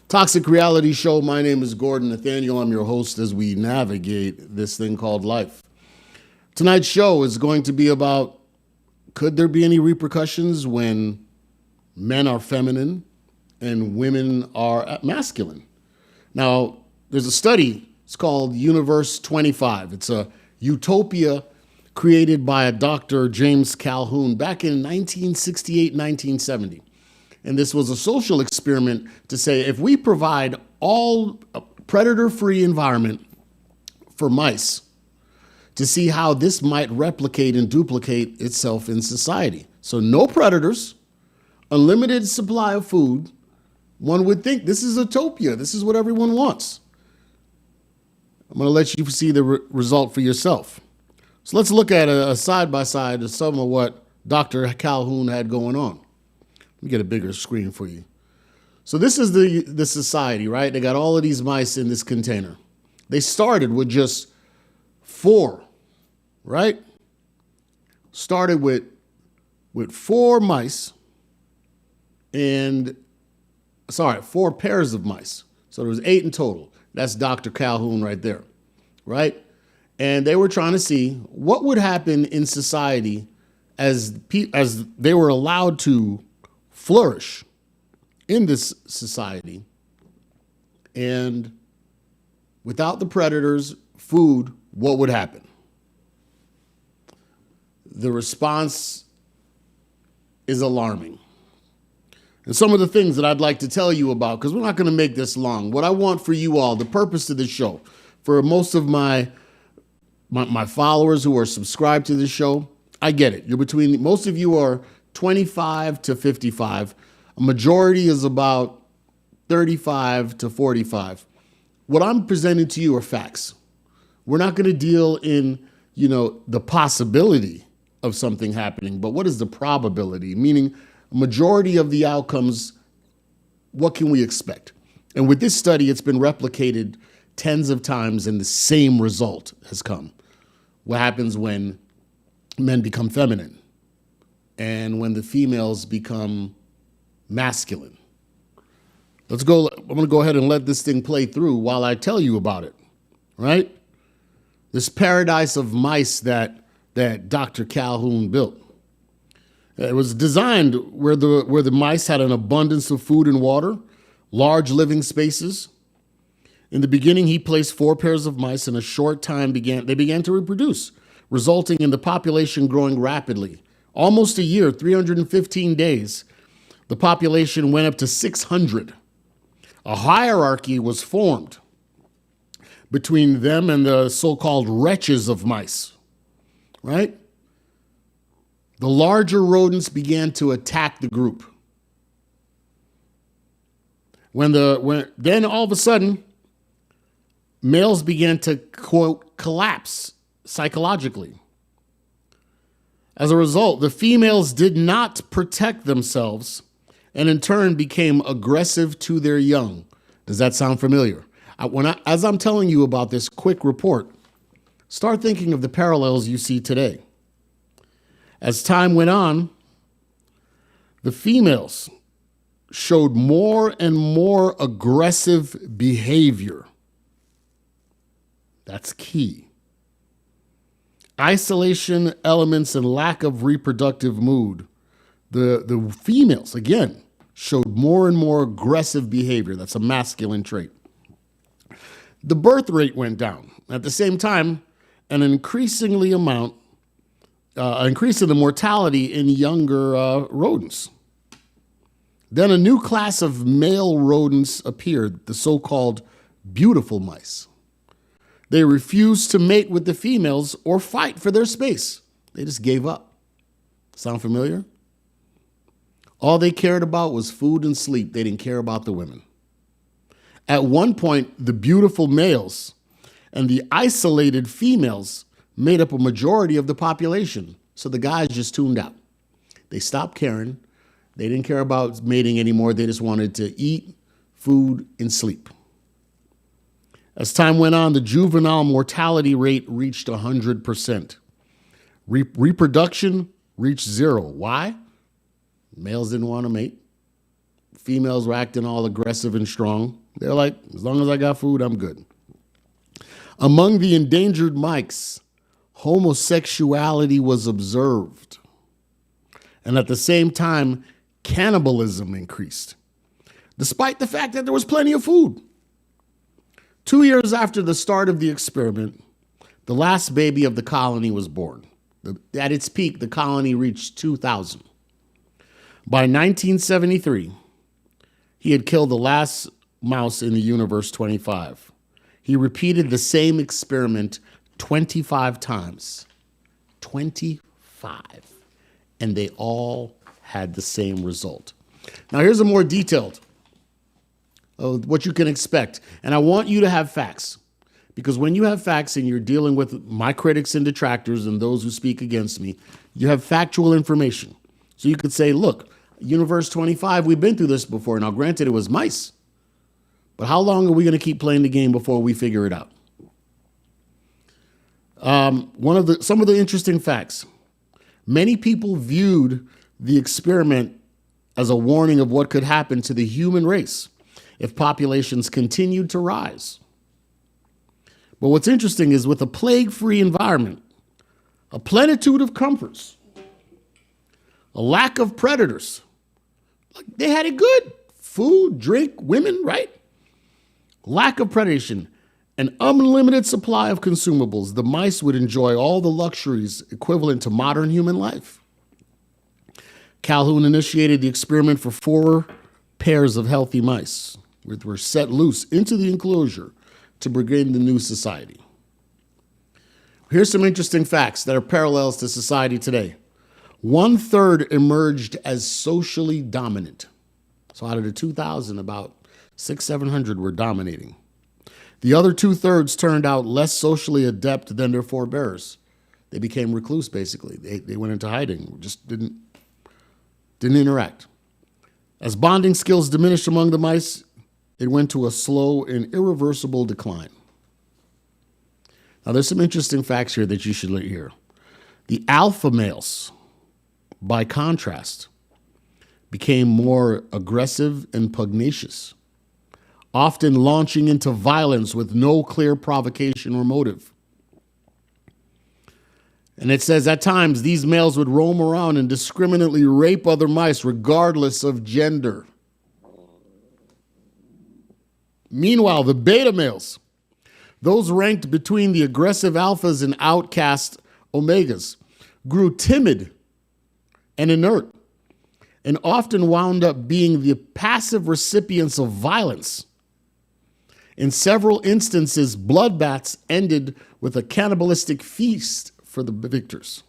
Toxic Reality Show. My name is Gordon Nathaniel. I'm your host as we navigate this thing called life. Tonight's show is going to be about, could there be any repercussions when men are feminine and women are masculine? Now, there's a study. It's called Universe 25. It's a Utopia created by a Dr. James Calhoun back in 1968, 1970. And this was a social experiment to say, if we provide all a predator-free environment for mice, to see how this might replicate and duplicate itself in society. So no predators, unlimited supply of food. One would think this is Utopia. This is what everyone wants. I'm going to let you see the result for yourself. So let's look at a side-by-side of some of what Dr. Calhoun had going on. Let me get a bigger screen for you. So this is the society, right? They got all of these mice in this container. They started with just 4, right? Started with 4 mice and, 4 pairs of mice. So there was 8 in total. That's Dr. Calhoun right there, right? And they were trying to see what would happen in society as they were allowed to flourish in this society, and without the predators, food, what would happen? The response is alarming. And some of the things that I'd like to tell you about, because we're not going to make this long. What I want for you all, the purpose of this show, for most of my followers who are subscribed to this show, I get it. Most of you are 25 to 55. A majority is about 35 to 45. What I'm presenting to you are facts. We're not going to deal in, the possibility of something happening, but what is the probability? Meaning, a majority of the outcomes, what can we expect? And with this study, it's been replicated tens of times and the same result has come. What happens when men become feminine? And when the females become masculine. I'm going to go ahead and let this thing play through while I tell you about it, right? This paradise of mice that Dr. Calhoun built. It was designed where the mice had an abundance of food and water, large living spaces. In the beginning, he placed 4 pairs of mice. In a short time, they began to reproduce, resulting in the population growing rapidly. Almost a year, 315 days, the population went up to 600. A hierarchy was formed between them and the so-called wretches of mice, right? The larger rodents began to attack the group. Then all of a sudden, males began to, quote, collapse psychologically. As a result, the females did not protect themselves and in turn became aggressive to their young. Does that sound familiar? As I'm telling you about this quick report, start thinking of the parallels you see today. As time went on, the females showed more and more aggressive behavior. That's key. Isolation elements and lack of reproductive mood. The females, again, showed more and more aggressive behavior. That's a masculine trait. The birth rate went down. At the same time, an increase in the mortality in younger rodents. Then a new class of male rodents appeared, the so-called beautiful mice. They refused to mate with the females or fight for their space. They just gave up. Sound familiar? All they cared about was food and sleep. They didn't care about the women. At one point, the beautiful males and the isolated females made up a majority of the population. So the guys just tuned out. They stopped caring. They didn't care about mating anymore. They just wanted to eat, food, and sleep. As time went on, the juvenile mortality rate reached 100%. Reproduction reached 0. Why? Males didn't want to mate. Females were acting all aggressive and strong. They're like, as long as I got food, I'm good. Among the endangered mice, homosexuality was observed. And at the same time, cannibalism increased, despite the fact that there was plenty of food. 2 years after the start of the experiment, the last baby of the colony was born. At its peak, the colony reached 2,000. By 1973, he had killed the last mouse in the universe 25. He repeated the same experiment 25 times. 25. And they all had the same result. Now, here's a more detailed of what you can expect. And I want you to have facts. Because when you have facts and you're dealing with my critics and detractors and those who speak against me, you have factual information. So you could say, look, Universe 25, we've been through this before. Now, granted, it was mice. But how long are we going to keep playing the game before we figure it out? Some of the interesting facts. Many people viewed the experiment as a warning of what could happen to the human race if populations continued to rise. But what's interesting is with a plague-free environment, a plenitude of comforts, a lack of predators, they had it good. Food, drink, women, right? Lack of predation, an unlimited supply of consumables. The mice would enjoy all the luxuries equivalent to modern human life. Calhoun initiated the experiment for 4 pairs of healthy mice, which were set loose into the enclosure to begin the new society. Here's some interesting facts that are parallels to society today. 1/3 emerged as socially dominant. So out of the 2,000, about 600-700 were dominating. The other 2/3 turned out less socially adept than their forebears. They became recluse, basically. They went into hiding, just didn't interact. As bonding skills diminished among the mice, it went to a slow and irreversible decline. Now, there's some interesting facts here that you should hear. The alpha males, by contrast, became more aggressive and pugnacious, often launching into violence with no clear provocation or motive. And it says at times these males would roam around and indiscriminately rape other mice regardless of gender. Meanwhile, the beta males, those ranked between the aggressive alphas and outcast omegas, grew timid and inert and often wound up being the passive recipients of violence. In several instances, bloodbaths ended with a cannibalistic feast for the victors.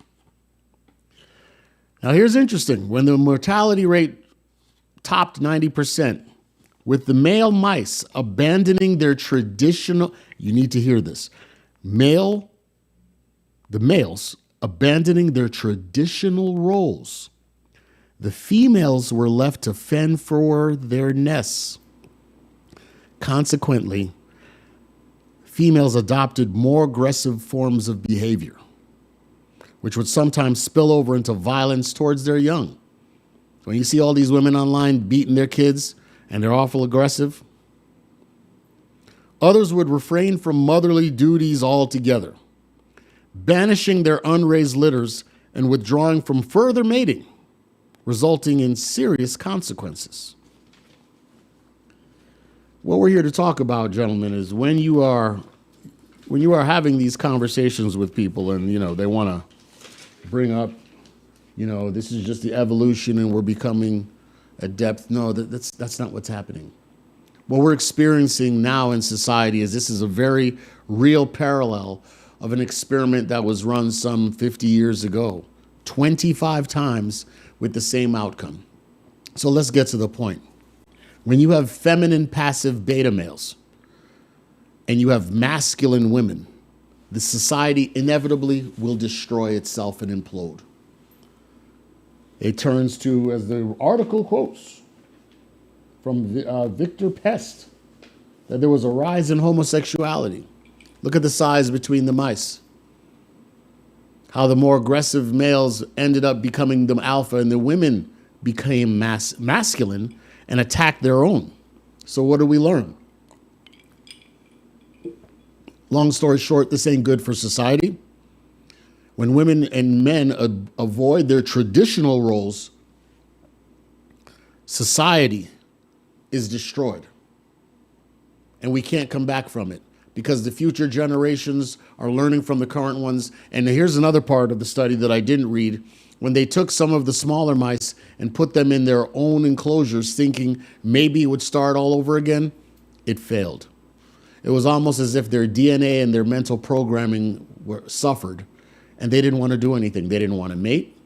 Now, here's interesting. When the mortality rate topped 90%, with the male mice abandoning their traditional, you need to hear this, the males abandoning their traditional roles, the females were left to fend for their nests. Consequently, females adopted more aggressive forms of behavior, which would sometimes spill over into violence towards their young. When you see all these women online beating their kids and they're awful aggressive, others would refrain from motherly duties altogether, banishing their unraised litters and withdrawing from further mating, resulting in serious consequences. What we're here to talk about, gentlemen, is when you are having these conversations with people and, they want to bring up, this is just the evolution and we're becoming adept. No, that's not what's happening. What we're experiencing now in society is this is a very real parallel of an experiment that was run some 50 years ago, 25 times with the same outcome. So let's get to the point. When you have feminine passive beta males and you have masculine women, the society inevitably will destroy itself and implode. It turns to, as the article quotes from Victor Pest, that there was a rise in homosexuality. Look at the size between the mice. How the more aggressive males ended up becoming the alpha and the women became masculine and attack their own. So what do we learn? Long story short, this ain't good for society. When women and men avoid their traditional roles, society is destroyed. And we can't come back from it because the future generations are learning from the current ones. And here's another part of the study that I didn't read. When they took some of the smaller mice and put them in their own enclosures thinking maybe it would start all over again, it failed. It was almost as if their DNA and their mental programming suffered, and they didn't want to do anything. They didn't want to mate.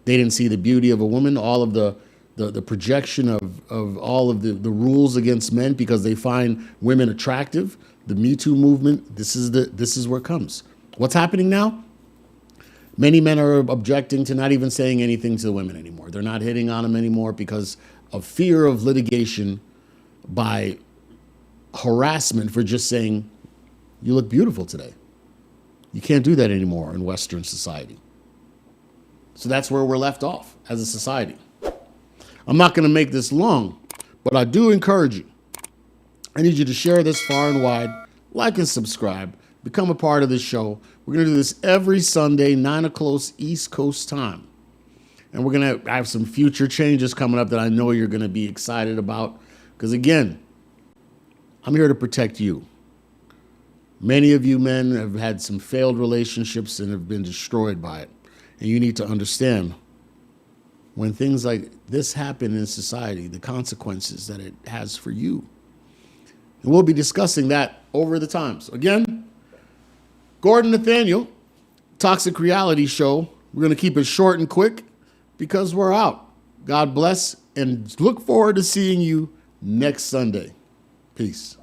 They didn't see the beauty of a woman, all of the projection of all of the rules against men because they find women attractive. The Me Too movement, this is where it comes. What's happening now? Many men are objecting to not even saying anything to the women anymore. They're not hitting on them anymore because of fear of litigation by harassment for just saying, you look beautiful today. You can't do that anymore in Western society. So that's where we're left off as a society. I'm not going to make this long, but I do encourage you. I need you to share this far and wide, like and subscribe, become a part of this show. We're going to do this every Sunday, 9 o'clock East Coast time. And we're going to have some future changes coming up that I know you're going to be excited about. Because again, I'm here to protect you. Many of you men have had some failed relationships and have been destroyed by it. And you need to understand when things like this happen in society, the consequences that it has for you. And we'll be discussing that over the times. Again, Gordon Nathaniel, Toxic Reality Show. We're going to keep it short and quick because we're out. God bless and look forward to seeing you next Sunday. Peace.